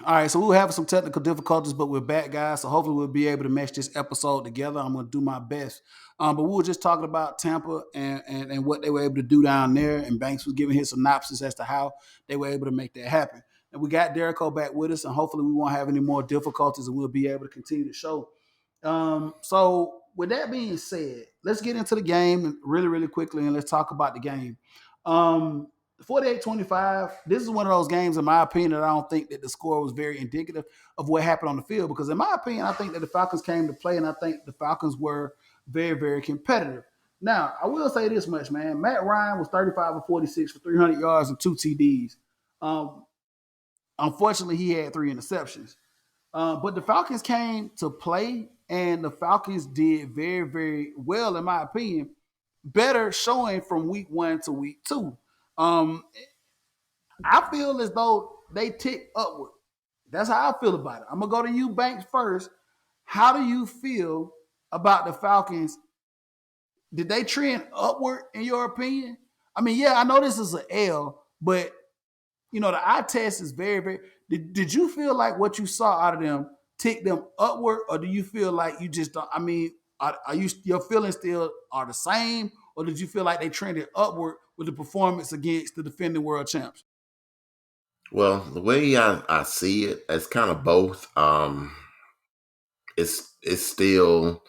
All right, so we were having some technical difficulties, but we're back, guys. So hopefully we'll be able to mesh this episode together. I'm going to do my best. But we were just talking about Tampa and what they were able to do down there, and Banks was giving his synopsis as to how they were able to make that happen. And we got Derico back with us, and hopefully we won't have any more difficulties, and we'll be able to continue the show. So with that being said, let's get into the game really, really quickly, and let's talk about the game. 48-25, this is one of those games, in my opinion, that I don't think that the score was very indicative of what happened on the field. Because in my opinion, I think that the Falcons came to play, and I think the Falcons were very, very competitive. Now, I will say this much, man. Matt Ryan was 35 of 46 for 300 yards and 2 TDs. Unfortunately, he had 3 interceptions. But the Falcons came to play, and the Falcons did very, very well, in my opinion. Better showing from week 1 to week 2. I feel as though they tick upward. That's how I feel about it. I'm gonna go to you, Banks, first. How do you feel about the Falcons? Did they trend upward in your opinion? I mean, yeah, I know this is an L, but you know the eye test is very, very. Did you feel like what you saw out of them tick them upward, or do you feel like you just don't? I mean, are you your feelings still are the same, or did you feel like they trended upward with the performance against the defending world champs? Well, the way I see it, it's kind of both. It's still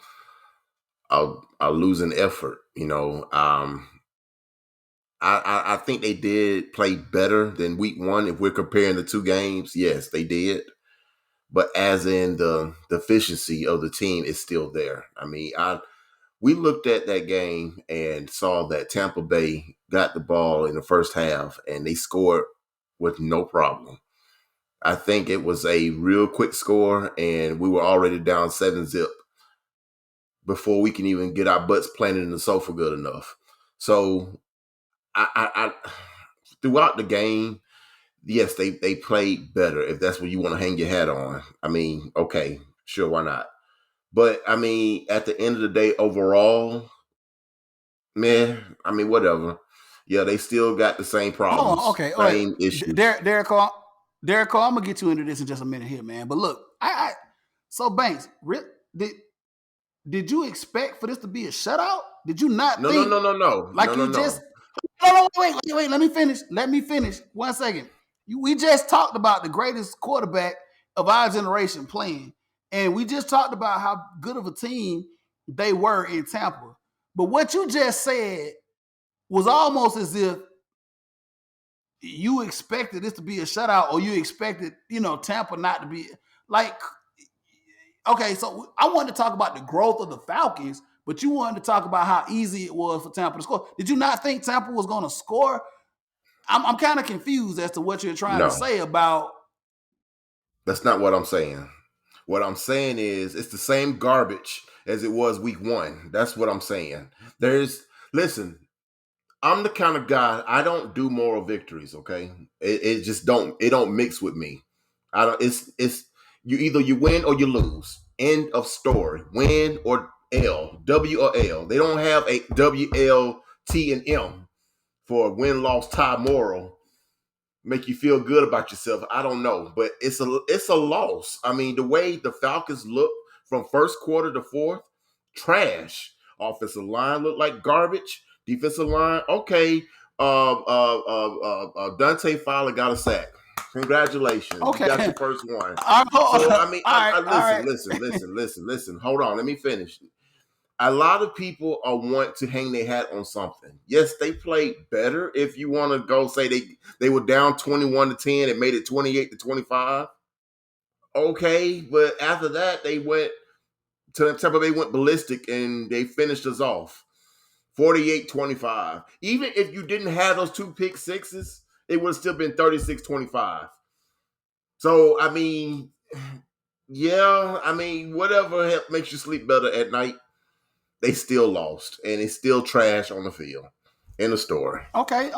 a losing effort, you know. I think they did play better than week 1. If we're comparing the two games, yes, they did. But as in the efficiency of the team is still there. I mean, we looked at that game and saw that Tampa Bay got the ball in the first half and they scored with no problem. I think it was a real quick score and we were already down 7-0 before we can even get our butts planted in the sofa good enough. So I throughout the game, yes, they played better. If that's what you want to hang your hat on, I mean, okay, sure, why not? But I mean, at the end of the day, overall, man, I mean, whatever. Yeah, they still got the same Hold on, problems, okay, all right, same issues. Derek Carr, I'm gonna get you into this in just a minute here, man. But look, so Banks, did you expect for this to be a shutout? Did you not No, no, think no, no, no, like no, no, you just? no. No, wait. Let me finish. Let me finish. 1 second. We just talked about the greatest quarterback of our generation playing, and we just talked about how good of a team they were in Tampa. But what you just said was almost as if you expected this to be a shutout, or you expected, Tampa not to be like. Okay, so I wanted to talk about the growth of the Falcons, but you wanted to talk about how easy it was for Tampa to score. Did you not think Tampa was going to score? I'm kind of confused as to what you're trying to No, say about. that's not what I'm saying. What I'm saying is it's the same garbage as it was week 1. That's what I'm saying. Listen, I'm the kind of guy, I don't do moral victories, okay? It just don't mix with me. I don't it's you win or you lose. End of story. Win or L, W or L. They don't have a W, L, T, and M for win, loss, tie, moral. Make you feel good about yourself. I don't know, but it's a loss. I mean, the way the Falcons look from first quarter to fourth, trash. Offensive line looked like garbage. Defensive line, okay. Dante Fowler got a sack. Congratulations, you Okay, got your first one. all So I mean, right, all right. listen. Hold on, let me finish. A lot of people are want to hang their hat on something. Yes, they played better. If you want to go say they were down 21-10 and made it 28-25. Okay, but after that they went to Tampa Bay went ballistic and they finished us off 48-25. Even if you didn't have those 2 pick sixes, it would have still been 36-25. So I mean, yeah, I mean, whatever makes you sleep better at night, they still lost, and it's still trash on the field. In the story. Okay.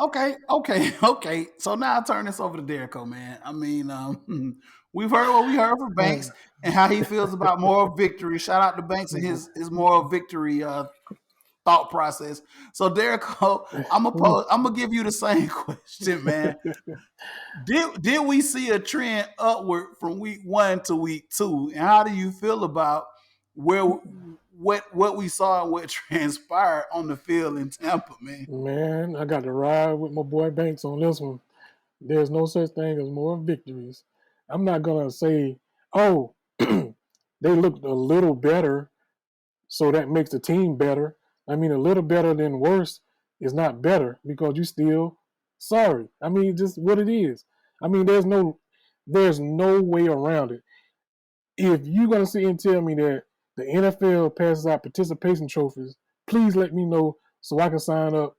So now I turn this over to Derico, man. I mean, we've heard what we heard from Banks and how he feels about moral victory. Shout out to Banks and his moral victory thought process. So Derek, I'm gonna give you the same question, man. Did we see a trend upward from week 1 to week 2? And how do you feel about where what we saw and what transpired on the field in Tampa, man? Man, I got to ride with my boy Banks on this one. There's no such thing as more victories. I'm not gonna say, oh, they looked a little better, so that makes the team better. I mean, a little better than worse is not better because you still sorry. I mean, just what it is. I mean, there's no way around it. If you're gonna sit and tell me that the NFL passes out participation trophies, please let me know so I can sign up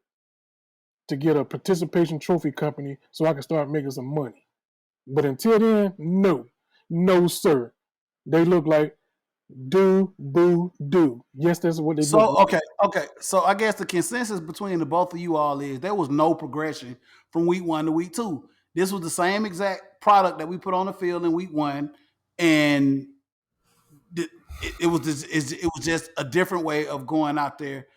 to get a participation trophy company so I can start making some money. But until then, no, sir. They look like do, boo, do. Yes, that's what they look So like. okay. So I guess the consensus between the both of you all is there was no progression from week 1 to week 2. This was the same exact product that we put on the field in week 1, and it was just a different way of going out there.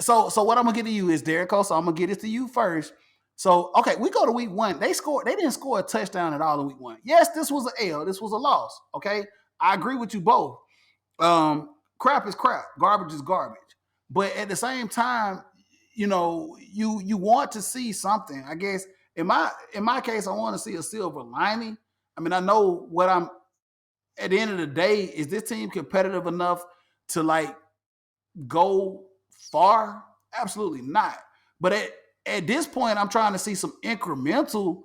So what I'm gonna get to you is Derek. So I'm gonna get it to you first. So okay, we go to week 1. They didn't score a touchdown at all in week 1. Yes, this was an L. This was a loss. Okay, I agree with you both. Crap is crap. Garbage is garbage. But at the same time, you know, you want to see something. I guess in my case, I want to see a silver lining. I mean, I know what I'm at the end of the day, is this team competitive enough to like go far? Absolutely not. But at this point, I'm trying to see some incremental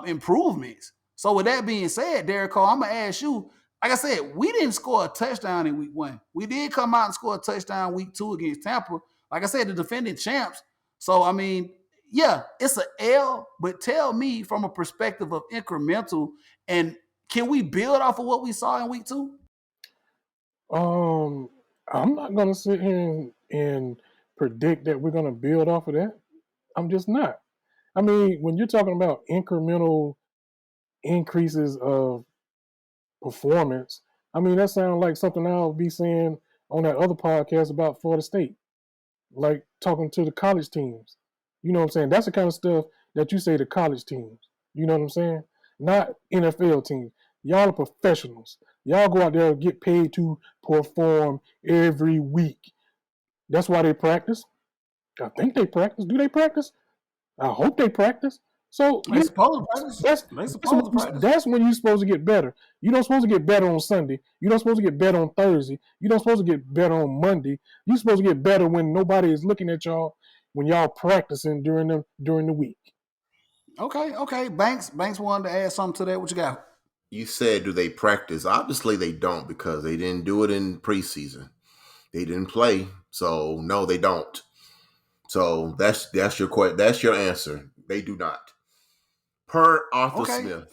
improvements. So with that being said, Derek Cole, I'm gonna ask you. Like I said, we didn't score a touchdown in week 1. We did come out and score a touchdown week 2 against Tampa. Like I said, the defending champs. So I mean, yeah, it's an L. But tell me from a perspective of incremental, and can we build off of what we saw in week 2? Um, I'm not gonna sit here and predict that we're gonna build off of that. I'm just not. I mean, when you're talking about incremental increases of performance, I mean that sounds like something I'll be saying on that other podcast about Florida State, like talking to the college teams. You know what I'm saying? That's the kind of stuff that you say to college teams. You know what I'm saying? Not NFL teams. Y'all are professionals. Y'all go out there and get paid to perform every week. That's why they practice. I think they practice. Do they practice? I hope they practice. So They supposed to practice. that's when you're supposed to get better. You don't supposed to get better on Sunday. You don't supposed to get better on Thursday. You don't supposed to get better on Monday. You're supposed to get better when nobody is looking at y'all when y'all practicing during the week. Okay. Banks wanted to add something to that. What you got? You said, do they practice? Obviously, they don't because they didn't do it in preseason. They didn't play, so no, they don't. So that's your question. That's your answer. They do not. Per Arthur Smith.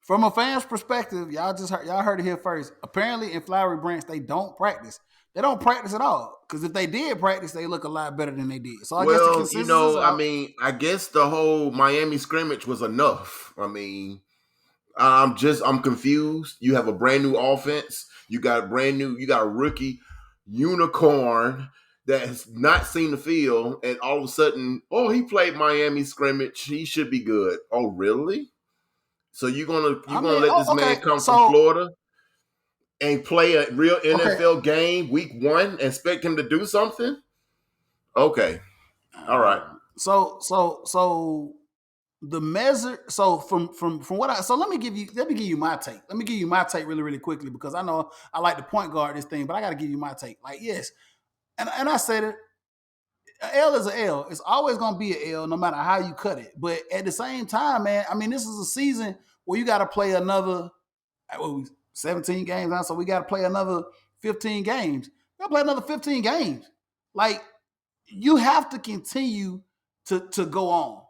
From a fan's perspective, y'all heard it here first. Apparently, in Flowery Branch, they don't practice. They don't practice at all. Because if they did practice, they look a lot better than they did. So I guess the consensus is I mean, I guess the whole Miami scrimmage was enough. I mean, I'm confused. You have a brand new offense. You got a rookie unicorn that has not seen the field, and all of a sudden, oh, he played Miami scrimmage. He should be good. Oh, really? So you're gonna let this man come from Florida and play a real NFL game week 1 and expect him to do something? Okay. All right. So the measure. So from what let me give you my take. Let me give you my take really, really quickly, because I know I like to point guard this thing, but I got to give you my take. Like, yes, and I said it. An L is an L. It's always gonna be an L, no matter how you cut it. But at the same time, man, I mean, this is a season where you got to play another 17 games now, so we got to play another 15 games. We got to play another 15 games. Like, you have to continue to go on.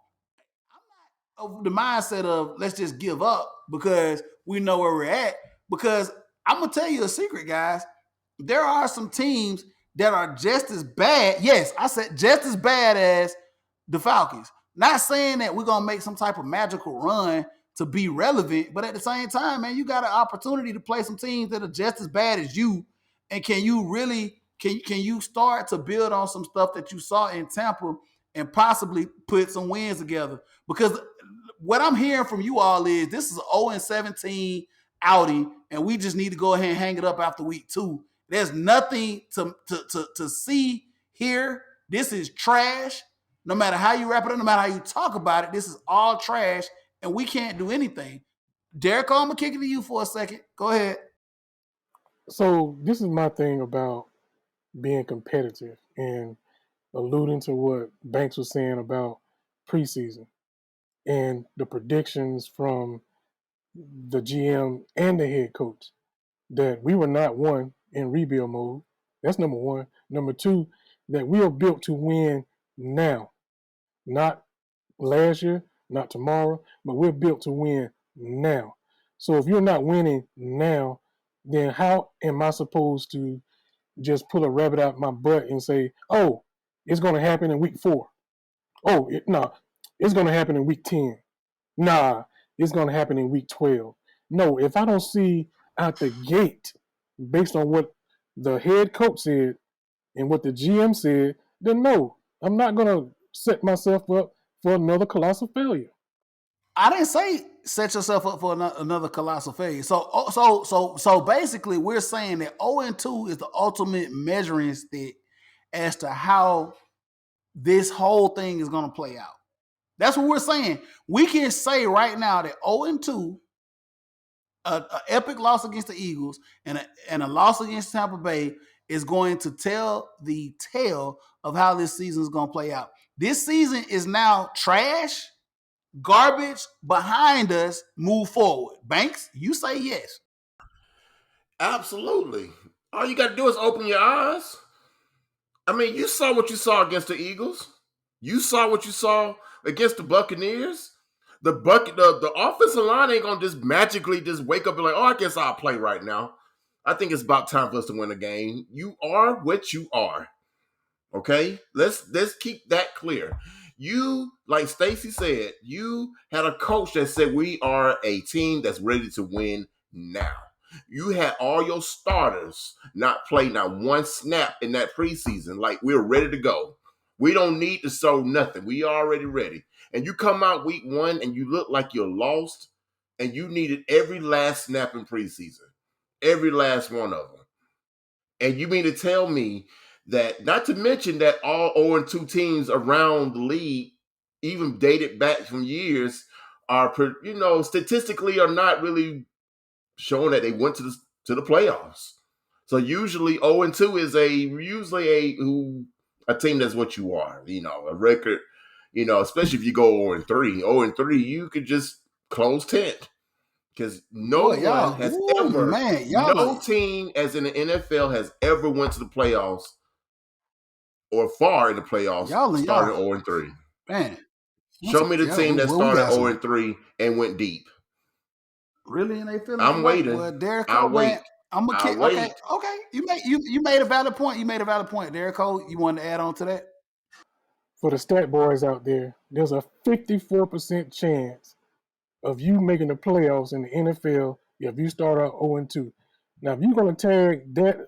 I'm not of the mindset of let's just give up because we know where we're at. Because I'm gonna tell you a secret, guys. There are some teams that are just as bad. Yes, I said just as bad as the Falcons. Not saying that we're gonna make some type of magical run to be relevant, but at the same time, man, you got an opportunity to play some teams that are just as bad as you. And can you really can you start to build on some stuff that you saw in Tampa and possibly put some wins together? Because what I'm hearing from you all is this is an 0-17 outing, and we just need to go ahead and hang it up after week 2. There's nothing to see here. This is trash. No matter how you wrap it up, no matter how you talk about it, this is all trash, and we can't do anything. Derek, I'm gonna kick it to you for a second. Go ahead. So this is my thing about being competitive and alluding to what Banks was saying about preseason and the predictions from the GM and the head coach that we were not one in rebuild mode. That's number one. Number two, that we are built to win now, not last year, not tomorrow, but we're built to win now. So if you're not winning now, then how am I supposed to just pull a rabbit out my butt and say, oh, it's going to happen in week 4? Oh, no, it's going to happen in week 10. Nah, it's going to happen in week 12. No, if I don't see out the gate, based on what the head coach said and what the GM said, then no, I'm not going to set myself up for another colossal failure. I didn't say set yourself up for another colossal failure. So basically, we're saying that 0-2 is the ultimate measuring stick as to how this whole thing is going to play out. That's what we're saying. We can say right now that 0-2, an epic loss against the Eagles and a loss against Tampa Bay is going to tell the tale of how this season is going to play out. This season is now trash, garbage, behind us, move forward. Banks, you say yes. Absolutely. All you got to do is open your eyes. I mean, you saw what you saw against the Eagles. You saw what you saw against the Buccaneers. The offensive line ain't gonna just magically just wake up and like, oh, I guess I'll play right now. I think it's about time for us to win a game. You are what you are. Okay? Let's keep that clear. You, like Stacy said, you had a coach that said we are a team that's ready to win now. You had all your starters not play not one snap in that preseason. Like, we're ready to go. We don't need to show nothing. We already ready. And you come out week 1 and you look like you're lost and you needed every last snap in preseason. Every last one of them. And you mean to tell me that, not to mention that all 0-2 teams around the league, even dated back from years, are, statistically are not really showing that they went to the playoffs. So usually 0-2 is a team that's what you are, a record, especially if you go 0-3. 0-3, you could just close tent. Because no team as in the NFL has ever went to the playoffs or far in the playoffs started 0-3. Man. Show me the team that started 0-3 and went deep. Really? And they feeling I'm waiting. Well, Derek, I'll wait. I'm gonna kick. Okay. You made a valid point. Derek Cole, you wanted to add on to that? For the stat boys out there, there's a 54% chance of you making the playoffs in the NFL if you start out 0-2. Now, if you're going to tag that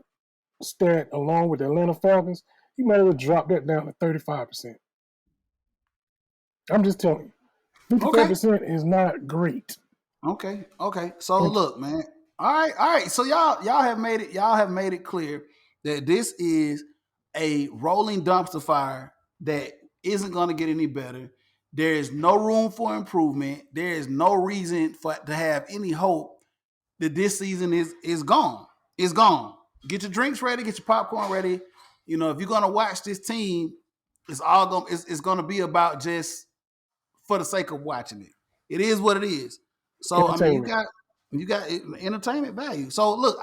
stat along with the Atlanta Falcons, you might as well drop that down to 35%. I'm just telling you, 55% is not great. Okay. So look, man. All right. So y'all have made it clear that this is a rolling dumpster fire that isn't going to get any better. There is no room for improvement. There is no reason to have any hope that this season is gone. It's gone. Get your drinks ready. Get your popcorn ready. If you're going to watch this team, it's going to be about just for the sake of watching it. It is what it is. So I mean, you got entertainment value. So look,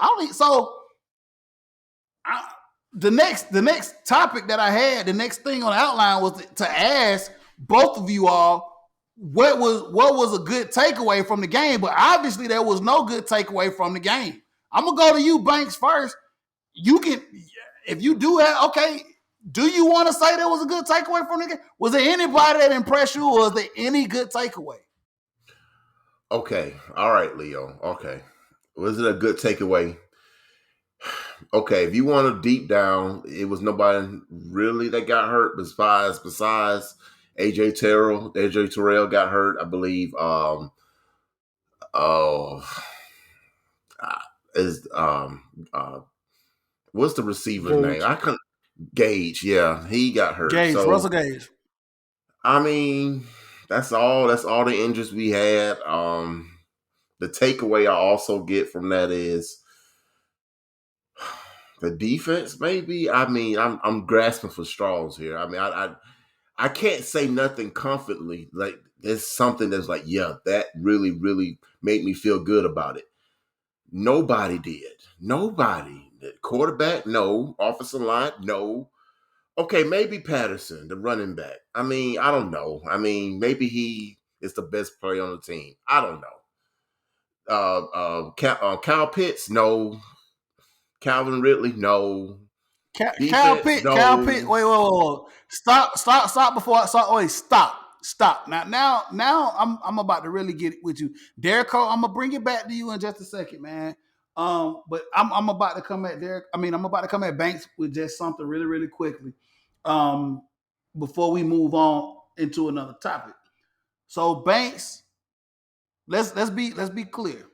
the next topic that I had, the next thing on the outline was to ask both of you all what was a good takeaway from the game. But obviously there was no good takeaway from the game. I'm gonna go to you, Banks, first. You can, if you do have, okay. Do you want to say there was a good takeaway from the game? Was there anybody that impressed you, or was there any good takeaway? Okay. All right, Leo. Okay. Was it a good takeaway? Okay, if you want to deep down, it was nobody really that got hurt besides AJ Terrell got hurt, I believe. Oh, is what's the receiver's name? Gage. I couldn't Gage. Yeah, he got hurt. Gage, So Russell Gage. I mean, that's all. That's all the injuries we had. The takeaway I also get from that is the defense. Maybe I mean I'm grasping for straws here. I mean I can't say nothing confidently. Like there's something that's like yeah that really made me feel good about it. Nobody did. Nobody. The quarterback, no. Offensive line, no. Okay, maybe Patterson, the running back. I mean, I don't know. I mean, maybe he is the best player on the team. I don't know. Kyle Pitts, no. Calvin Ridley, no. Kyle Defense, Pitt. Wait. Stop before I start. Wait, stop. Now, I'm about to really get it with you, Derek Cole. I'm gonna bring it back to you in just a second, man. But I'm about to come at Derek. I mean, I'm about to come at Banks with just something really quickly. Before we move on into another topic. So Banks, let's be clear.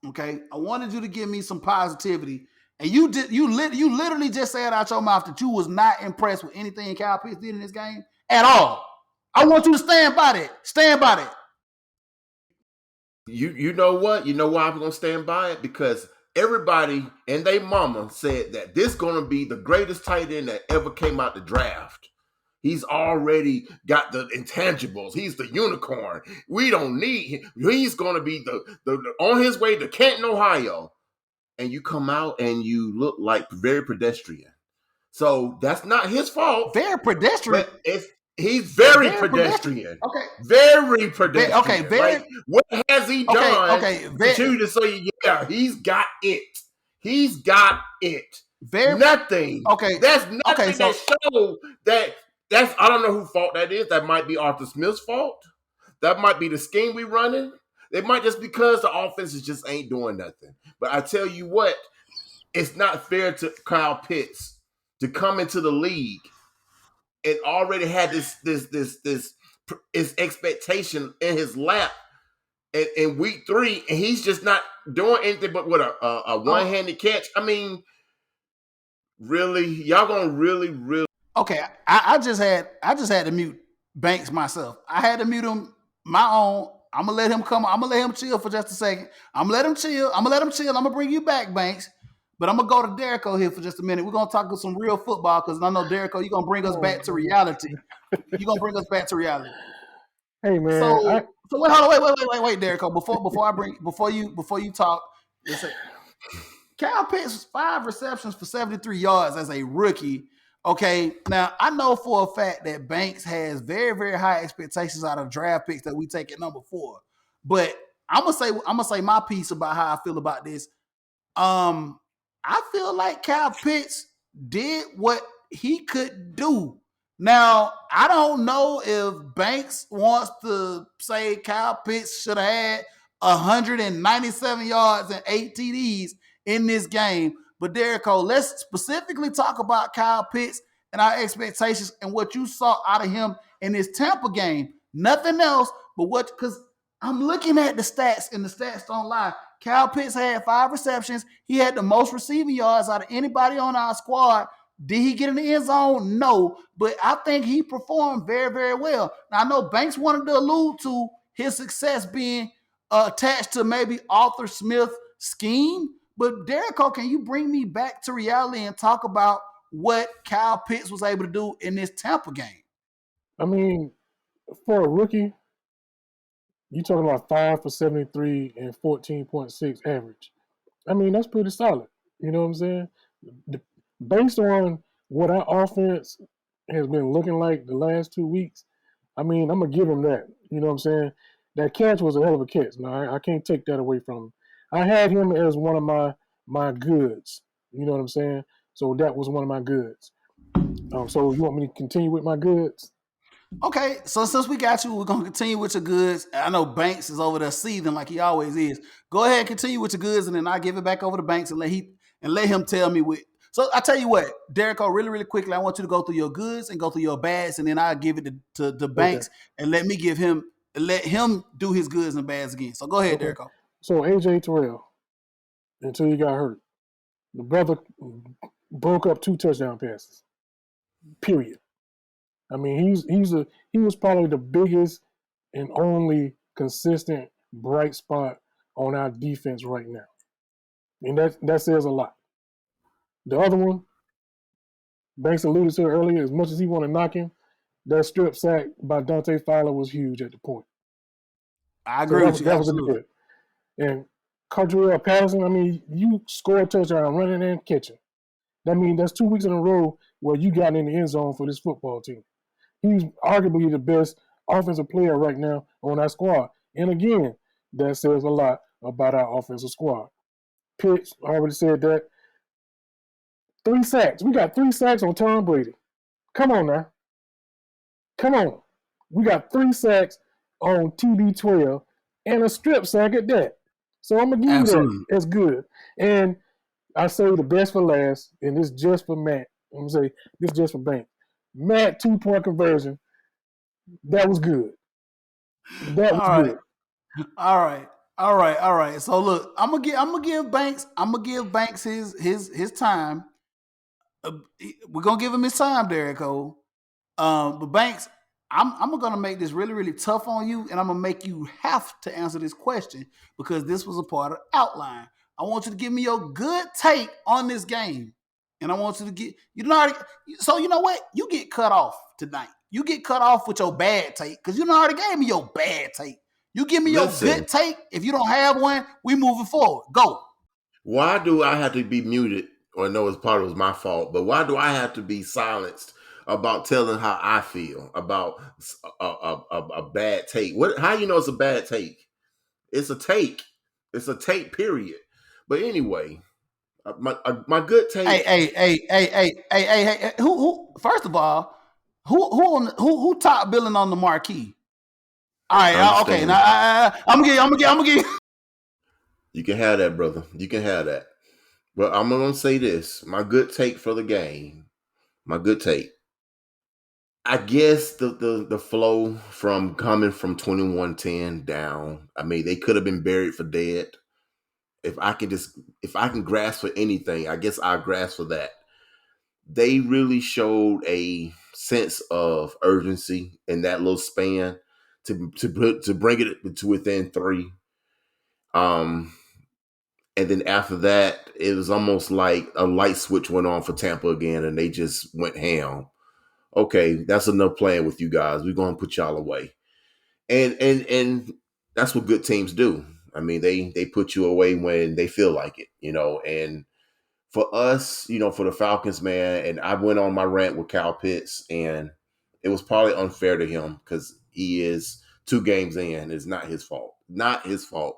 Okay, I wanted you to give me some positivity, and you literally just said out your mouth that you was not impressed with anything Kyle Pitts did in this game at all. I want you to stand by that. Stand by that. You know what? You know why I'm gonna stand by it? Because everybody and they mama said that this gonna be the greatest tight end that ever came out the draft. He's already got the intangibles. He's the unicorn. We don't need him. He's going to be the on his way to Canton, Ohio. And you come out and you look like very pedestrian. So that's not his fault. Very pedestrian. But he's very pedestrian. Okay. Very pedestrian. Okay. Very. Like, what has he done? Okay. To say, yeah, he's got it. He's got it. Very nothing. Okay. That's nothing that shows that. I don't know whose fault that is. That might be Arthur Smith's fault. That might be the scheme we running. It might just because the offenses just ain't doing nothing. But I tell you what, it's not fair to Kyle Pitts to come into the league and already had this expectation in his lap in week 3, and he's just not doing anything but with a one-handed catch. I mean, really, y'all gonna really. Okay, I just had to mute Banks myself. I had to mute him my own. I'm gonna let him come. I'm gonna let him chill for just a second. I'm gonna let him chill. I'm gonna bring you back, Banks. But I'm gonna go to Derrico here for just a minute. We're gonna talk some real football because I know Derrico, you're gonna bring us back to reality. You're gonna bring us back to reality. Hey man. So wait, hold on, wait, Derrico. Before you talk, listen. Kyle Pitts 5 receptions for 73 yards as a rookie. Okay, now I know for a fact that Banks has very high expectations out of draft picks that we take at number 4. But I'm gonna say my piece about how I feel about this. I feel like Kyle Pitts did what he could do. Now, I don't know if Banks wants to say Kyle Pitts should have had 197 yards and 8 TDs in this game. But Derrico, let's specifically talk about Kyle Pitts and our expectations and what you saw out of him in this Tampa game. Nothing else but because I'm looking at the stats and the stats don't lie. Kyle Pitts had 5 receptions. He had the most receiving yards out of anybody on our squad. Did he get in the end zone? No, but I think he performed very well. Now, I know Banks wanted to allude to his success being attached to maybe Arthur Smith's scheme, but Derrico, can you bring me back to reality and talk about what Kyle Pitts was able to do in this Tampa game? I mean, for a rookie, you're talking about 5 for 73 and 14.6 average. I mean, that's pretty solid. You know what I'm saying? Based on what our offense has been looking like the last 2 weeks, I mean, I'm going to give him that. You know what I'm saying? That catch was a hell of a catch. Now, I can't take that away from him. I had him as one of my goods. You know what I'm saying? So that was one of my goods. So you want me to continue with my goods? Okay, so since we got you, we're going to continue with your goods. I know Banks is over there seething like he always is. Go ahead and continue with your goods, and then I'll give it back over to Banks and let and let him tell me what. So I tell you what, Derrico, really, really quickly, I want you to go through your goods and go through your bads, and then I'll give it to Banks and let him do his goods and bads again. So go ahead, Derrico. So AJ Terrell, until he got hurt, the brother broke up 2 touchdown passes. Period. I mean, he was probably the biggest and only consistent bright spot on our defense right now, and that says a lot. The other one, Banks alluded to earlier, as much as he want to knock him, that strip sack by Dante Fowler was huge at the point. I agree with you. That was good. And Cardrell Patterson, I mean, you score a touchdown running and catching. That means that's 2 weeks in a row where you got in the end zone for this football team. He's arguably the best offensive player right now on our squad. And again, that says a lot about our offensive squad. Pitts, I already said that. 3 sacks. We got 3 sacks on Tom Brady. Come on now. Come on. We got 3 sacks on TB12 and a strip sack at that. So I'm going to give you that. That's good. And I say the best for last, and this just for Matt. I'm going to say this just for Banks. Matt 2-point conversion. That was good. That was good. All right. So look, I'm gonna give Banks his time. We're gonna give him his time, Derrico. But Banks, I'm gonna make this really, really tough on you, and I'm gonna make you have to answer this question because this was a part of the outline. I want you to give me your good take on this game. And I want you to get, so you know what? You get cut off tonight. You get cut off with your bad take because you already gave me your bad take. You give me your good take. If you don't have one, we moving forward. Go. Why do I have to be muted? Or no, it's part of it was my fault. But why do I have to be silenced about telling how I feel about a bad take? How you know it's a bad take? It's a take. It's a take. Period. But anyway. My good take. Hey! Who? First of all, who top billing on the marquee? All right, okay. Now I'm gonna get. You can have that, brother. You can have that. But I'm gonna say this: my good take for the game. My good take. I guess the flow from coming from 21-10 down. I mean, they could have been buried for dead. If I can grasp for anything, I guess I'll grasp for that. They really showed a sense of urgency in that little span to bring it to within 3. And then after that, it was almost like a light switch went on for Tampa again, and they just went ham. Okay, that's enough playing with you guys. We're going to put y'all away. And that's what good teams do. I mean, they put you away when they feel like it, and for us, for the Falcons, man, and I went on my rant with Kyle Pitts, and it was probably unfair to him because he is 2 games in. It's not his fault. Not his fault.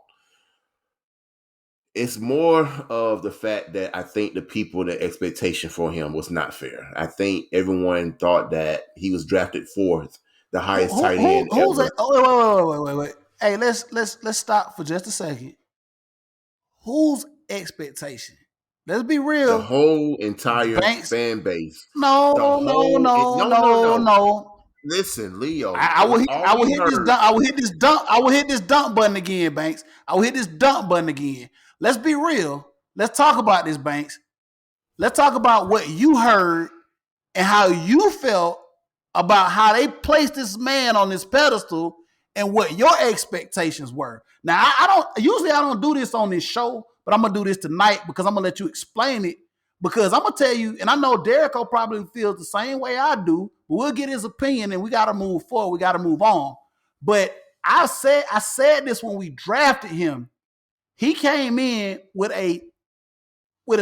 It's more of the fact that I think the expectation for him was not fair. I think everyone thought that he was drafted 4th, the highest tight end ever. Who's that? Oh, wait. Hey, let's stop for just a second. Whose expectation? Let's be real. The whole entire fan base. No. Listen, Leo. I will hit this dump button again, Banks. I will hit this dump button again. Let's be real. Let's talk about this, Banks. Let's talk about what you heard and how you felt about how they placed this man on this pedestal and what your expectations were. Now, I don't do this on this show, but I'm gonna do this tonight because I'm gonna let you explain it. Because I'm gonna tell you, and I know Derrico probably feels the same way I do, but we'll get his opinion and we gotta move forward. We gotta move on. But I said this when we drafted him. He came in with a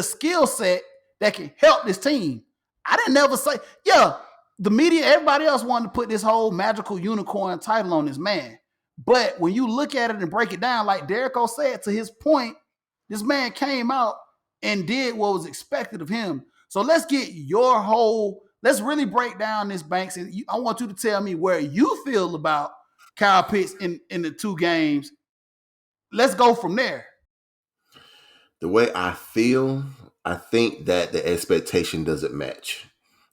skill set that can help this team. I didn't never say, the media, everybody else wanted to put this whole magical unicorn title on this man. But when you look at it and break it down, like Derrico said, to his point, this man came out and did what was expected of him. So let's really break down this, Banks. And I want you to tell me where you feel about Kyle Pitts in the 2 games. Let's go from there. The way I feel, I think that the expectation doesn't match.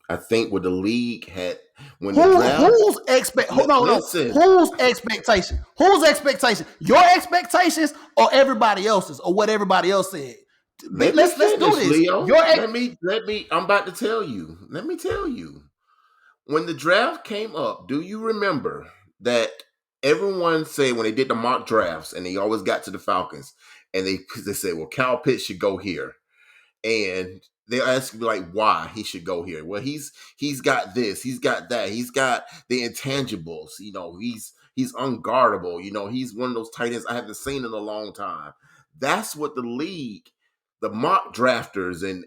I think what the league had when the draft. Whose Listen, whose expectation? Whose expectation? Your expectations or everybody else's or what everybody else said? Let's do this. Leo. Let me. I'm about to tell you. Let me tell you. When the draft came up, do you remember that everyone said when they did the mock drafts and they always got to the Falcons and they said, well, Kyle Pitts should go here. And they're asking me like why he should go here. Well, he's got this, he's got that, he's got the intangibles. He's unguardable. He's one of those tight ends I haven't seen in a long time. That's what the league, the mock drafters, and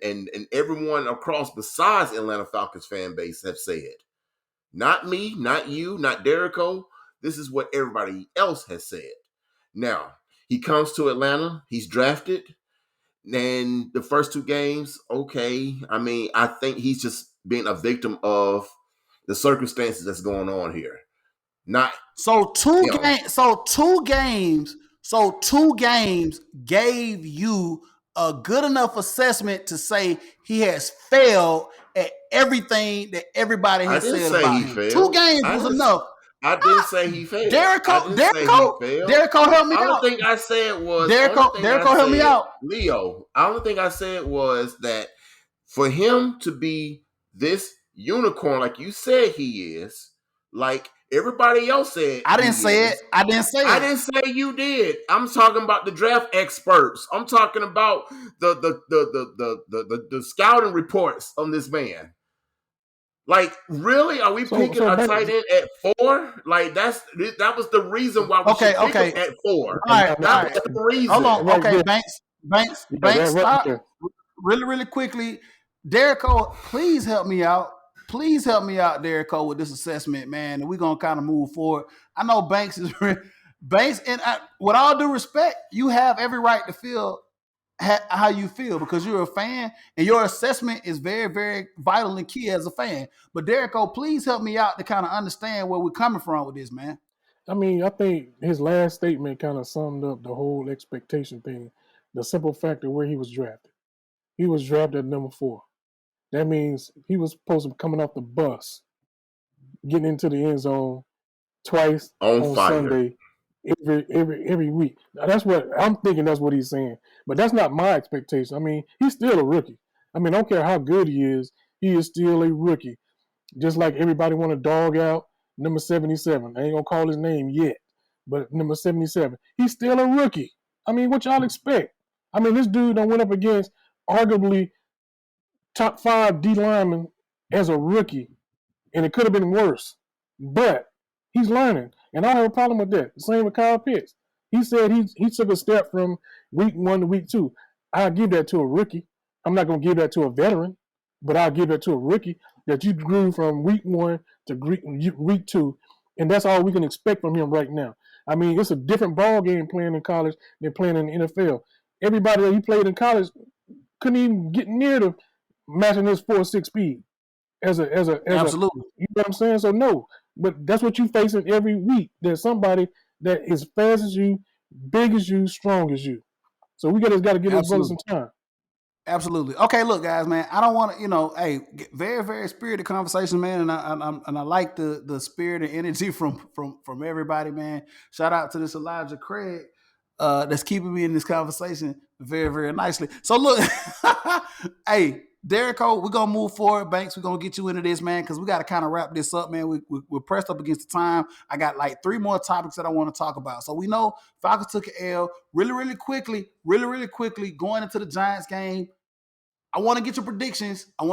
everyone across besides Atlanta Falcons fan base have said. Not me, not you, not Derico. This is what everybody else has said. Now he comes to Atlanta. He's drafted. And the first 2 games, okay. I mean, I think he's just being a victim of the circumstances that's going on here. Two games gave you a good enough assessment to say he has failed at everything that everybody has said about him. Failed. 2 games was enough. I didn't say he failed. Derico, help me out. The only thing I said was Derico, help me out. Leo, the only thing I said was that for him to be this unicorn, like you said he is, like everybody else said. I didn't say it. I didn't say you did. I'm talking about the draft experts. I'm talking about the scouting reports on this man. Like, really? Are we picking a tight end at 4? Like, that was the reason why we should pick him at 4. That was the reason. Hold on. Okay, Banks, stop. Really, really quickly. Derico, please help me out. Please help me out, Derico, with this assessment, man. And we're going to kind of move forward. I know Banks, and with all due respect, you have every right to feel how you feel because you're a fan and your assessment is very, very vital and key as a fan. But Derico, please help me out to kind of understand where we're coming from with this, man. I mean, I think his last statement kind of summed up the whole expectation thing. The simple fact of where he was drafted. He was drafted at number 4. That means he was supposed to be coming off the bus, getting into the end zone twice on Sunday. Every week. Now, that's what I'm thinking. That's what he's saying, but that's not my expectation. I mean, he's still a rookie. I mean, I don't care how good he is still a rookie. Just like everybody want to dog out number 77. I ain't gonna call his name yet, but number 77, he's still a rookie. I mean, what y'all expect? I mean, this dude done went up against arguably top 5 D linemen as a rookie, and it could have been worse, but he's learning. And I don't have a problem with that. The same with Kyle Pitts. He said he took a step from week 1 to week 2. I'll give that to a rookie. I'm not going to give that to a veteran, but I'll give that to a rookie that you grew from week 1 to week 2, and that's all we can expect from him right now. I mean, it's a different ball game playing in college than playing in the NFL. Everybody that he played in college couldn't even get near to matching his 4.6 speed as absolutely. You know what I'm saying? So no. But that's what you facing every week. There's somebody that is fast as you, big as you, strong as you. So we got to give those brothers some time. Absolutely. Okay, look, guys, man. I don't want to, very, very spirited conversation, man. And I like the spirit and energy from everybody, man. Shout out to this Elijah Craig that's keeping me in this conversation very, very nicely. So look, hey. Derico, we're going to move forward. Banks, we're going to get you into this, man, because we got to kind of wrap this up, man. We're pressed up against the time. I got like 3 more topics that I want to talk about. So we know Falcons took an L really quickly, going into the Giants game. I want to get your predictions. I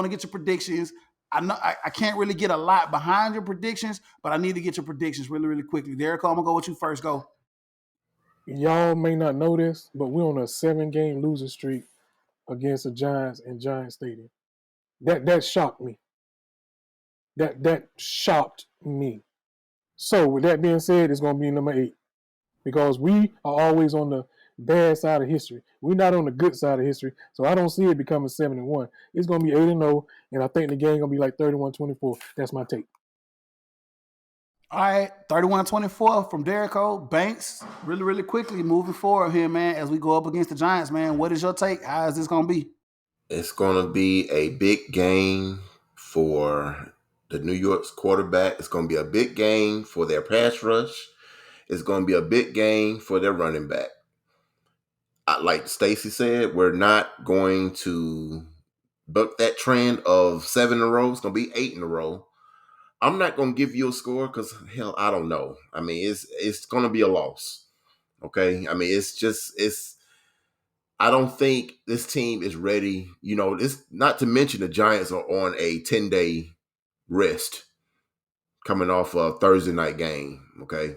know I can't really get a lot behind your predictions, but I need to get your predictions really quickly. Derico, I'm going to go with you first. Go. Y'all may not know this, but we're on a 7-game losing streak against the Giants in Giant Stadium. That shocked me. That shocked me. So with that being said, it's going to be number 8 because we are always on the bad side of history. We're not on the good side of history, so I don't see it becoming 7-1. It's going to be 8-0, and I think the game going to be like 31-24. That's my take. All right, 31-24 from Derico. Banks, really quickly moving forward here, man, as we go up against the Giants, man. What is your take? How is this going to be? It's going to be a big game for the New York's quarterback. It's going to be a big game for their pass rush. It's going to be a big game for their running back. Like Stacy said, we're not going to buck that trend of 7 in a row. It's going to be 8 in a row. I'm not going to give you a score because, hell, I don't know. I mean, it's going to be a loss. Okay? I mean, I don't think this team is ready. It's not to mention the Giants are on a 10-day rest coming off a Thursday night game. Okay?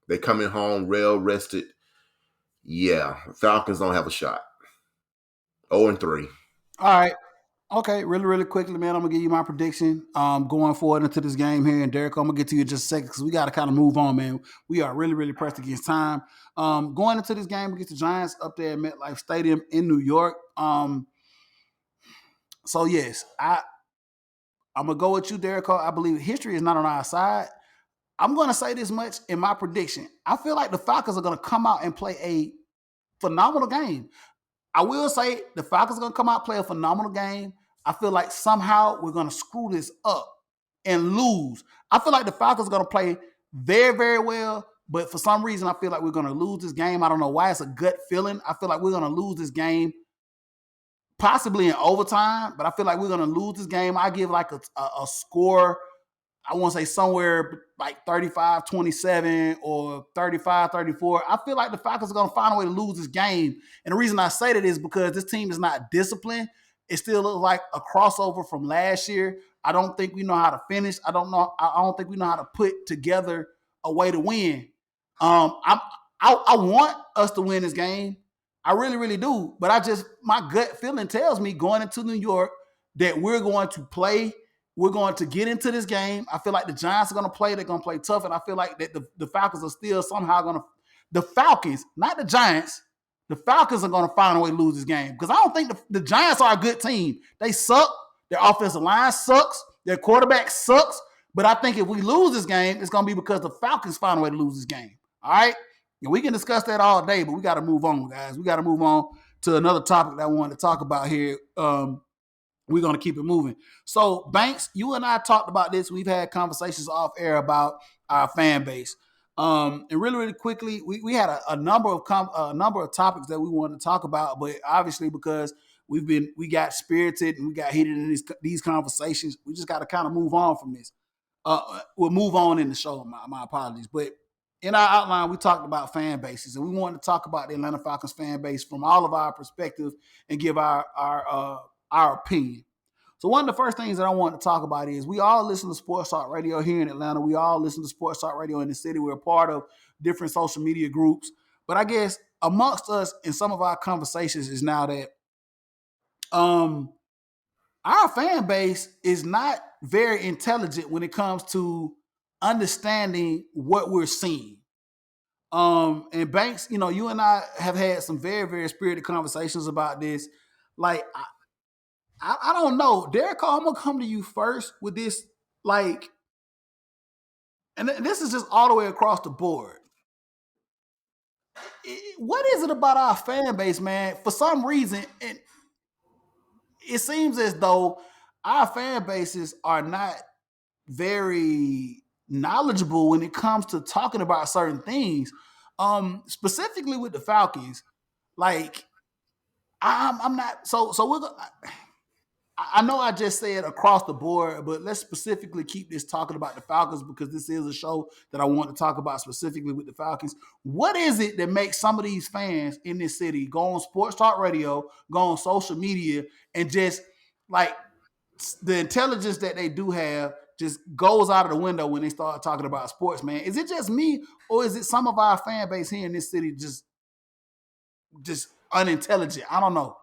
They're coming home well rested. Yeah, Falcons don't have a shot. 0-3. All right. Okay, really, really quickly, man, I'm going to give you my prediction going forward into this game here. And Derek, I'm going to get to you in just a second because we got to kind of move on, man. We are really, really pressed against time. Going into this game against the Giants up there at MetLife Stadium in New York. So, yes, I'm going to go with you, Derek. I believe history is not on our side. I'm going to say this much in my prediction. I feel like the Falcons are going to come out and play a phenomenal game. I will say the Falcons are going to come out and play a phenomenal game. I feel like somehow we're going to screw this up and lose. I feel like the Falcons are going to play very, very well, but for some reason, I feel like we're going to lose this game. I don't know why. It's a gut feeling. I feel like we're going to lose this game, possibly in overtime, but I feel like we're going to lose this game. I give like a score, I want to say somewhere like 35-27 or 35-34. I feel like the Falcons are going to find a way to lose this game. And the reason I say that is because this team is not disciplined. It still looks like a crossover from last year. I don't think we know how to finish. I don't think we know how to put together a way to win. I want us to win this game. I really, really do. But my gut feeling tells me going into New York that we're going to play. We're going to get into this game. I feel like the Giants are going to play. They're going to play tough. And I feel like that the Falcons are still somehow going to – the Falcons, not the Giants, the Falcons are going to find a way to lose this game. Because I don't think the Giants are a good team. They suck. Their offensive line sucks. Their quarterback sucks. But I think if we lose this game, it's going to be because the Falcons find a way to lose this game. All right? And we can discuss that all day, but we got to move on, guys. We got to move on to another topic that I wanted to talk about here. We're going to keep it moving. So, Banks, you and I talked about this. We've had conversations off air about our fan base. And really, really quickly, we had a number of topics that we wanted to talk about, but obviously because we got spirited and we got heated in these conversations, we just got to kind of move on from this. We'll move on in the show. My apologies, but in our outline, we talked about fan bases, and we wanted to talk about the Atlanta Falcons fan base from all of our perspectives and give our opinion. So one of the first things that I want to talk about is we all listen to Sports Talk Radio here in Atlanta. We all listen to Sports Talk Radio in the city. We're a part of different social media groups. But I guess amongst us in some of our conversations is now that our fan base is not very intelligent when it comes to understanding what we're seeing. And Banks, you and I have had some very, very spirited conversations about this. Like, I don't know. Derek, I'm going to come to you first with this, like, and this is just all the way across the board. What is it about our fan base, man? For some reason, it seems as though our fan bases are not very knowledgeable when it comes to talking about certain things. Specifically with the Falcons, like I'm not so we're. I know I just said across the board, but let's specifically keep this talking about the Falcons because this is a show that I want to talk about specifically with the Falcons. What is it that makes some of these fans in this city go on Sports Talk Radio, go on social media, and just like the intelligence that they do have just goes out of the window when they start talking about sports, man? Is it just me, or is it some of our fan base here in this city just unintelligent? I don't know.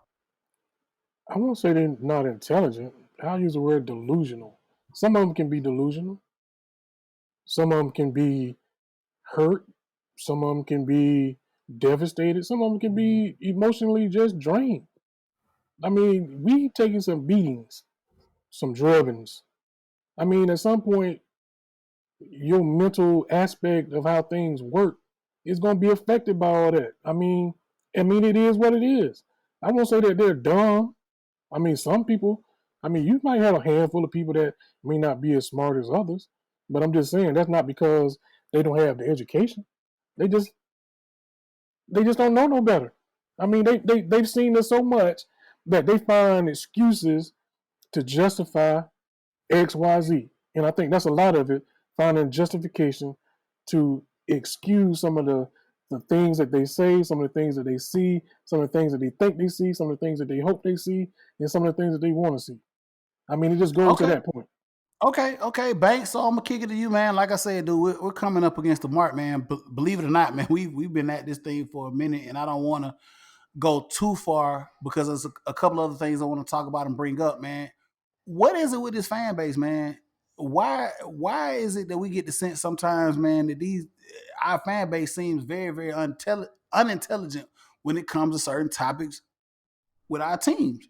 I won't say they're not intelligent. I'll use the word delusional. Some of them can be delusional. Some of them can be hurt. Some of them can be devastated. Some of them can be emotionally just drained. I mean, we taking some beatings, some drubbings. I mean, at some point, your mental aspect of how things work is going to be affected by all that. I mean, it is what it is. I won't say that they're dumb. I mean, some people, I mean, you might have a handful of people that may not be as smart as others, but I'm just saying that's not because they don't have the education. They just they just don't know no better. I mean, they've seen this so much that they find excuses to justify X, Y, Z. And I think that's a lot of it, finding justification to excuse some of the things that they say, some of the things that they see, some of the things that they think they see, some of the things that they hope they see, and some of the things that they want to see. I mean, it just goes to Okay. that point. Okay, Banks. So I'm gonna kick it to you, man. Like I said, dude, we're coming up against the mark, man. Believe it or not, man, we've been at this thing for a minute, and I don't want to go too far because there's a couple other things I want to talk about and bring up, man. What is it with this fan base, man? Why is it that we get the sense sometimes, man, that these our fan base seems very unintelligent when it comes to certain topics with our teams?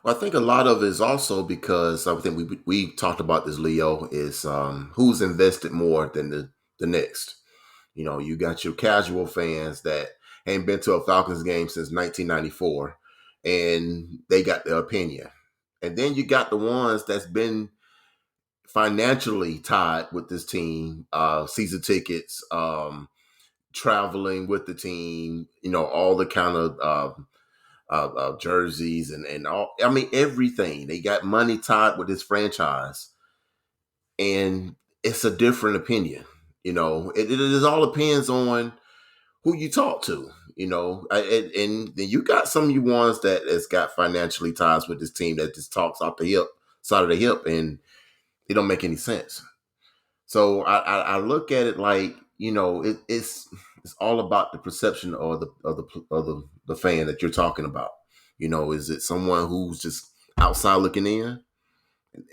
Well, I think a lot of it is also because I think we talked about this, Leo, is who's invested more than the next. You know, you got your casual fans that ain't been to a Falcons game since 1994, and they got their opinion. And then you got the ones that's been financially tied with this team, season tickets, traveling with the team, you know, all the kind of jerseys and all. I mean, everything. They got money tied with this franchise, and it's a different opinion. You know, it all depends on who you talk to. You know, and then you got some of you ones that has got financially ties with this team that just talks off the hip, side of the hip, and it don't make any sense. So I look at it like, you know, it's all about the perception of the fan that you're talking about. You know, is it someone who's just outside looking in?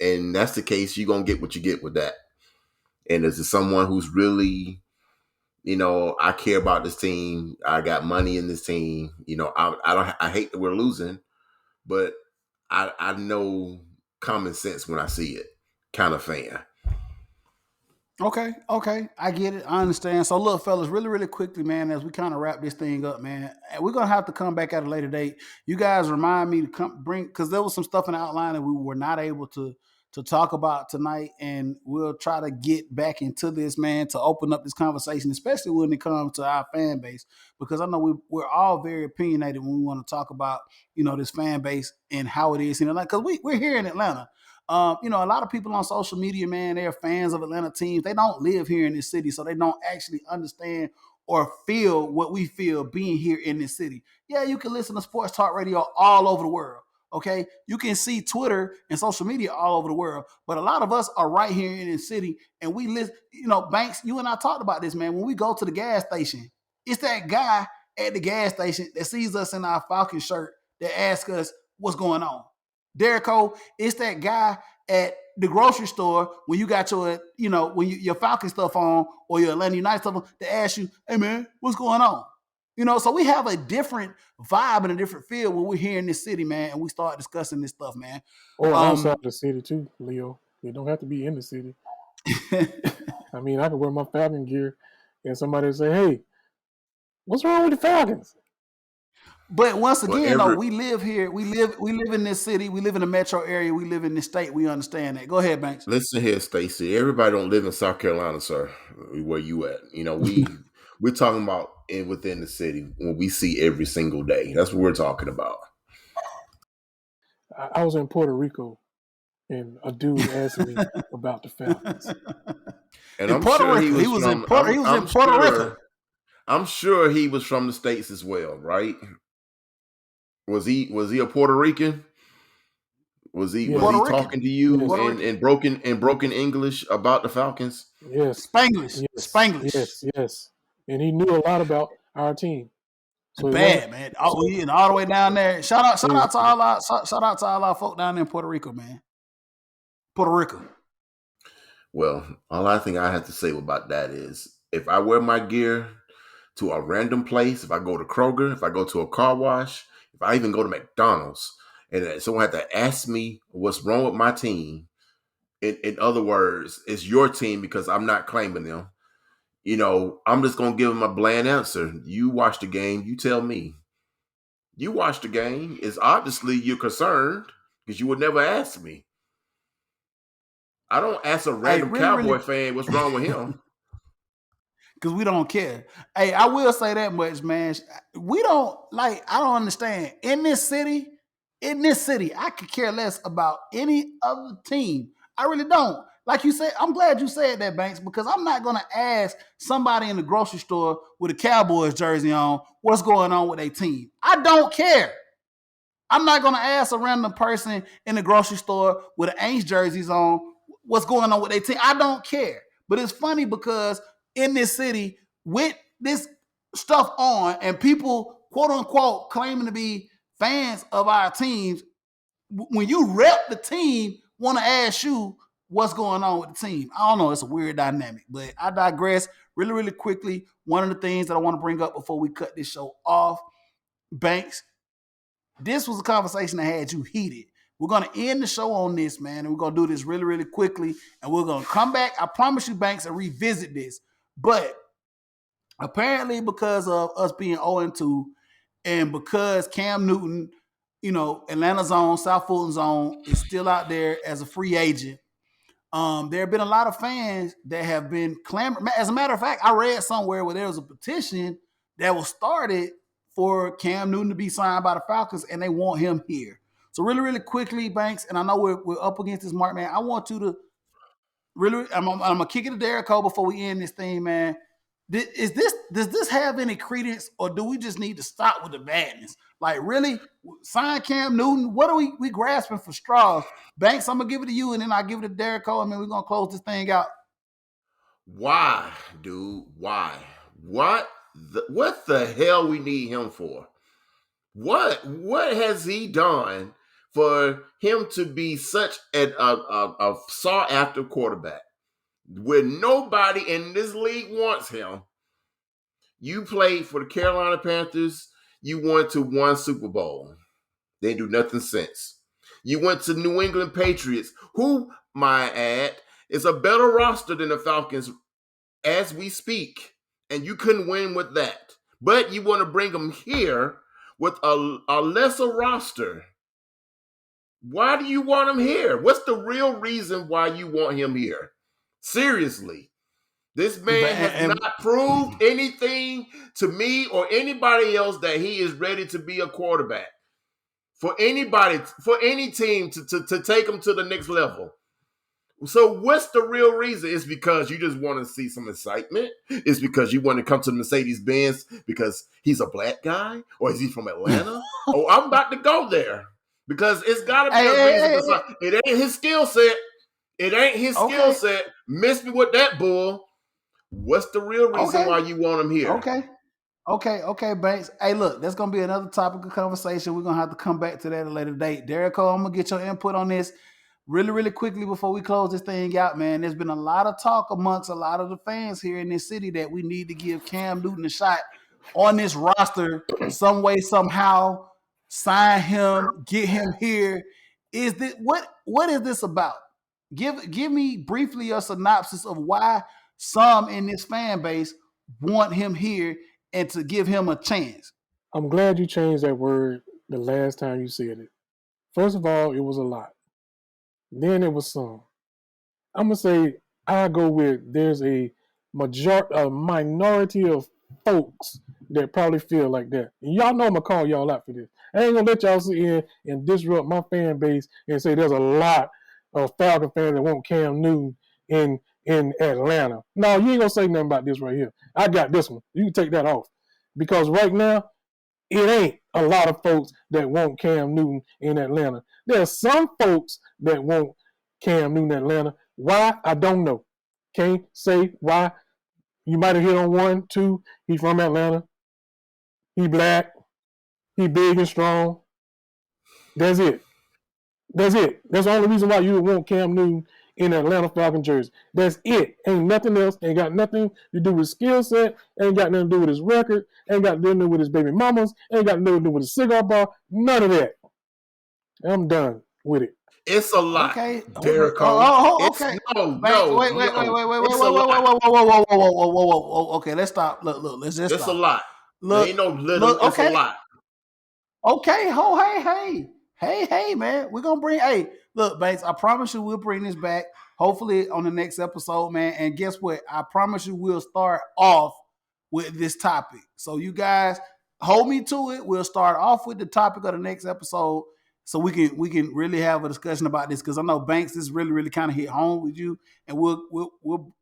And that's the case, you're gonna get what you get with that. And is it someone who's really, you know, I care about this team, I got money in this team, you know, I hate that we're losing, but I know common sense when I see it kind of fan. Okay, I get it. I understand. So, look, fellas, really quickly, man, as we kind of wrap this thing up, man, and we're gonna have to come back at a later date. You guys remind me to come bring because there was some stuff in the outline that we were not able to talk about tonight, and we'll try to get back into this, man, to open up this conversation, especially when it comes to our fan base, because I know we're all very opinionated when we want to talk about this fan base and how it is, like because we're here in Atlanta. A lot of people on social media, man, they're fans of Atlanta teams. They don't live here in this city, so they don't actually understand or feel what we feel being here in this city. Yeah, you can listen to sports talk radio all over the world. Okay, you can see Twitter and social media all over the world, but a lot of us are right here in this city, and we listen. Banks, you and I talked about this, man. When we go to the gas station, it's that guy at the gas station that sees us in our Falcon shirt that asks us what's going on. Derico, it's that guy at the grocery store when you got your Falcon stuff on or your Atlanta United stuff on to ask you, hey man, what's going on? So we have a different vibe and a different feel when we're here in this city, man, and we start discussing this stuff, man. Or outside the city too, Leo. It don't have to be in the city. I mean, I can wear my Falcon gear and somebody say, hey, what's wrong with the Falcons? But once again, though, we live here. We live in this city. We live in the metro area. We live in this state. We understand that. Go ahead, Banks. Listen here, Stacy. Everybody don't live in South Carolina, sir. Where you at? We're talking about within the city when we see every single day. That's what we're talking about. I was in Puerto Rico, and a dude asked me about the Falcons. And I'm sure he was in Puerto Rico. I'm sure he was from the States as well, right? Was he a Puerto Rican? Was he talking to you in broken English about the Falcons? Yes. Spanglish. Yes. And he knew a lot about our team. So bad, man. All the way down there. Shout out to all our folk down there in Puerto Rico, man. Puerto Rico. Well, all I think I have to say about that is if I wear my gear to a random place, if I go to Kroger, if I go to a car wash, if I even go to McDonald's, and someone had to ask me what's wrong with my team, in other words, it's your team because I'm not claiming them. I'm just going to give them a bland answer. You watch the game. You tell me. You watched the game. It's obviously you're concerned because you would never ask me. I don't ask a random Cowboy fan what's wrong with him. Because we don't care. Hey, I will say that much, man. We don't I don't understand. In this city, I could care less about any other team. I really don't. Like you said, I'm glad you said that, Banks, because I'm not going to ask somebody in the grocery store with a Cowboys jersey on what's going on with their team. I don't care. I'm not going to ask a random person in the grocery store with an Aints jerseys on what's going on with their team. I don't care. But it's funny because in this city, with this stuff on and people, quote unquote, claiming to be fans of our teams, when you rep the team, want to ask you what's going on with the team. I don't know. It's a weird dynamic, but I digress really, really quickly. One of the things that I want to bring up before we cut this show off, Banks, this was a conversation that had you heated. We're going to end the show on this, man, and we're going to do this really, really quickly, and we're going to come back, I promise you, Banks, and revisit this. But apparently because of us being 0-2 and because Cam Newton, Atlanta zone, South Fulton zone is still out there as a free agent, there have been a lot of fans that have been clamoring. As a matter of fact, I read somewhere where there was a petition that was started for Cam Newton to be signed by the Falcons, and they want him here. So really, really quickly, Banks, and I know we're up against this mark, man. I want you to really, I'm gonna kick it to Derek Cole before we end this thing, man. Does this have any credence, or do we just need to stop with the madness? Like, really, sign Cam Newton? What are we grasping for straws? Banks, I'm gonna give it to you, and then I'll give it to Derek Cole, and then we're gonna close this thing out. Why, dude? Why? What the hell we need him for? What has he done for him to be such a sought after quarterback? When nobody in this league wants him. You played for the Carolina Panthers. You went to one Super Bowl. They didn't do nothing since. You went to New England Patriots, who, my add, is a better roster than the Falcons as we speak. And you couldn't win with that. But you want to bring them here with a lesser roster. Why do you want him here? What's the real reason why you want him here? Seriously. This man has not proved anything to me or anybody else that he is ready to be a quarterback. For anybody, for any team to take him to the next level. So what's the real reason? It's because you just want to see some excitement? It's because you want to come to the Mercedes-Benz because he's a black guy? Or is he from Atlanta? Oh, I'm about to go there. Because it's got to be a reason. It ain't his skill set. It ain't his skill set. Miss me with that bull. What's the real reason why you want him here? Okay, Banks. Hey, look, that's going to be another topic of conversation. We're going to have to come back to that at a later date. Derek Cole, I'm going to get your input on this really, really quickly before we close this thing out, man. There's been a lot of talk amongst a lot of the fans here in this city that we need to give Cam Newton a shot on this roster some way, somehow, sign him, get him here. Is this what is this about? Give me briefly a synopsis of why some in this fan base want him here and to give him a chance. I'm glad you changed that word the last time you said it. First of all, it was a lot. Then it was some. I'm going to say I go with there's a minority of folks that probably feel like that. And y'all know I'm going to call y'all out for this. I ain't going to let y'all sit in and disrupt my fan base and say there's a lot of Falcon fans that want Cam Newton in Atlanta. No, you ain't going to say nothing about this right here. I got this one. You can take that off. Because right now, it ain't a lot of folks that want Cam Newton in Atlanta. There are some folks that want Cam Newton in Atlanta. Why? I don't know. Can't say why. You might have hit on one, two. He's from Atlanta. He black. He big and strong. That's it. That's the only reason why you would want Cam Newton in Atlanta Falcon jersey. That's it. Ain't nothing else. Ain't got nothing to do with skill set. Ain't got nothing to do with his record. Ain't got nothing to do with his baby mamas. Ain't got nothing to do with his cigar bar. None of that. I'm done with it. It's a lot. Okay. Derek Cole. Okay. No. Wait. Whoa. Okay, let's stop. Look. Let's just. It's stop. a lot. There ain't no little. It's a lot. Okay, hey, man. We're gonna bring. Hey, look, Banks. I promise you, we'll bring this back. Hopefully, on the next episode, man. And guess what? I promise you, we'll start off with this topic. So you guys hold me to it. We'll start off with the topic of the next episode, so we can really have a discussion about this because I know Banks this really kind of hit home with you, and we'll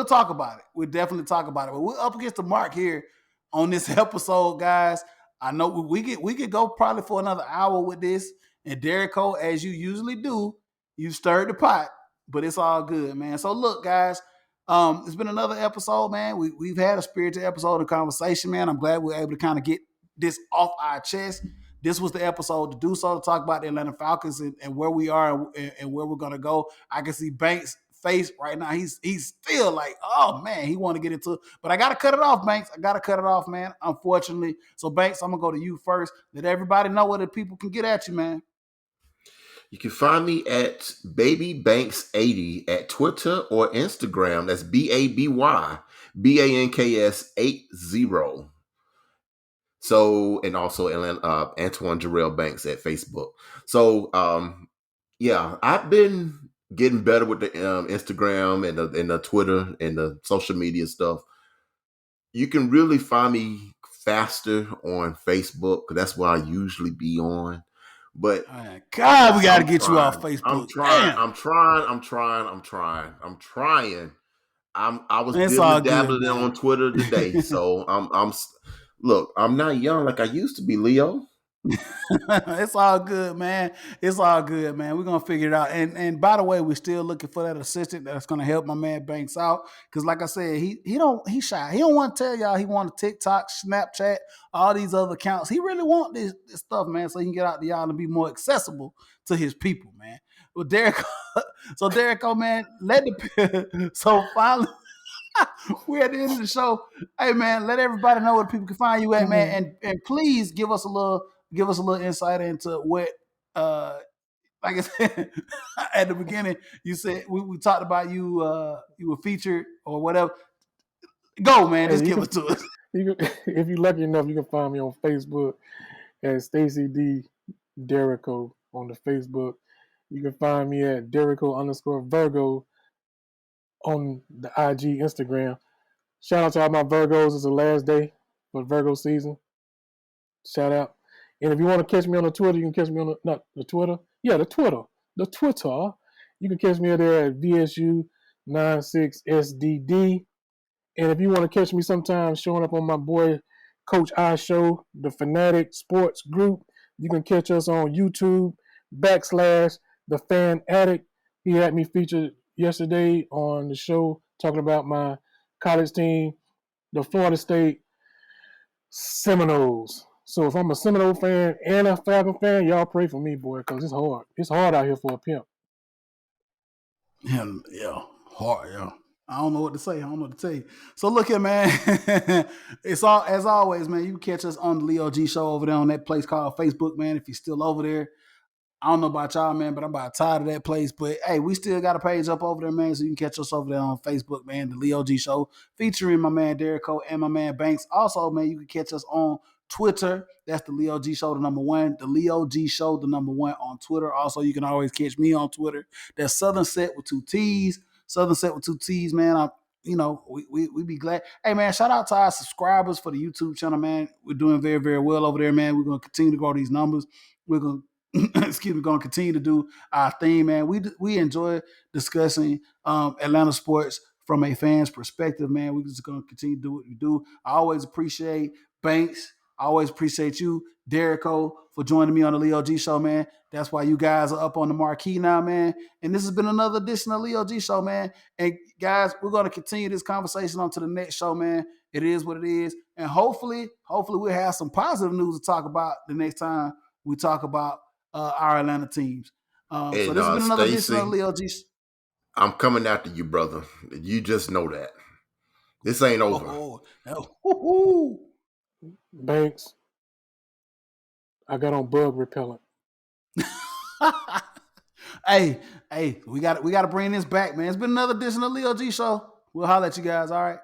talk about it. We'll definitely talk about it. But we're up against the mark here on this episode, guys. I know we could go probably for another hour with this. And Derek Cole, as you usually do, you stirred the pot, but it's all good, man. So look, guys, it's been another episode, man. We've had a spiritual episode of conversation, man. I'm glad we're able to kind of get this off our chest. This was the episode to do so, to talk about the Atlanta Falcons and where we are and where we're gonna go. I can see Banks' face right now. He's still like, oh man, he want to get into it. But I gotta cut it off, Banks. I gotta cut it off, man. Unfortunately. So Banks, I'm gonna go to you first. Let everybody know where the people can get at you, man. You can find me at BabyBanks80 at Twitter or Instagram. That's BabyBanks80. So, and also Antoine Jarrell Banks at Facebook. So, yeah, I've been getting better with the Instagram and the Twitter and the social media stuff. You can really find me faster on Facebook because that's where I usually be on. But God, we got to get you off Facebook. I'm trying. I was dabbling on Twitter today, so look, I'm not young like I used to be, Leo. It's all good, man. It's all good, man. We're gonna figure it out. And by the way, we're still looking for that assistant that's gonna help my man Banks out. Cause like I said, he's shy. He don't want to tell y'all he want TikTok, Snapchat, all these other accounts. He really want this stuff, man, so he can get out to y'all and be more accessible to his people, man. Well, Derek, man, so finally. We're at the end of the show. Hey man, let everybody know where people can find you at, man, and please give us a little insight into what like I said at the beginning, you said we talked about you were featured or whatever. Go, man, just give it to us. If you're lucky enough, you can find me on Facebook at Stacey D. Derrico on the Facebook. You can find me at Derrico_Virgo on the IG, Instagram. Shout out to all my Virgos. It's the last day for Virgo season. Shout out. And if you want to catch me on the Twitter, you can catch me on the Twitter. Yeah, the Twitter. You can catch me there at VSU96SDD. And if you want to catch me sometime showing up on my boy Coach I show, the Fanatic Sports Group, you can catch us on YouTube /The Fan Addict. He had me featured yesterday on the show talking about my college team, the Florida State Seminoles. So if I'm a Seminole fan and a Falcon fan, y'all pray for me, boy, because it's hard. It's hard out here for a pimp. Yeah, hard, yeah. I don't know what to say. I don't know what to tell you. So look here, man. It's all as always, man. You can catch us on the Leo G Show over there on that place called Facebook, man. If you're still over there. I don't know about y'all, man, but I'm about tired of that place. But hey, we still got a page up over there, man. So you can catch us over there on Facebook, man. The Leo G Show, featuring my man Derek Cole and my man Banks. Also, man, you can catch us on Twitter. That's the Leo G Show, the number one. The Leo G Show, the number one on Twitter. Also, you can always catch me on Twitter. That's Southern Set with 2 T's. Southern Set with 2 T's, man. We be glad. Hey, man, shout out to our subscribers for the YouTube channel, man. We're doing very, very well over there, man. We're going to continue to grow these numbers. We're going to going to continue to do our thing, man. We enjoy discussing Atlanta sports from a fan's perspective, man. We're just going to continue to do what we do. I always appreciate Banks. I always appreciate you, Derrico, for joining me on the Leo G Show, man. That's why you guys are up on the marquee now, man. And this has been another edition of Leo G Show, man. And guys, we're going to continue this conversation on to the next show, man. It is what it is. And hopefully we'll have some positive news to talk about the next time we talk about our Atlanta teams. So this has been another edition of Leo G. I'm coming after you, brother. You just know that. This ain't over. Banks, I got on bug repellent. Hey, we got to bring this back, man. It's been another edition of Leo G Show. We'll holler at you guys, all right?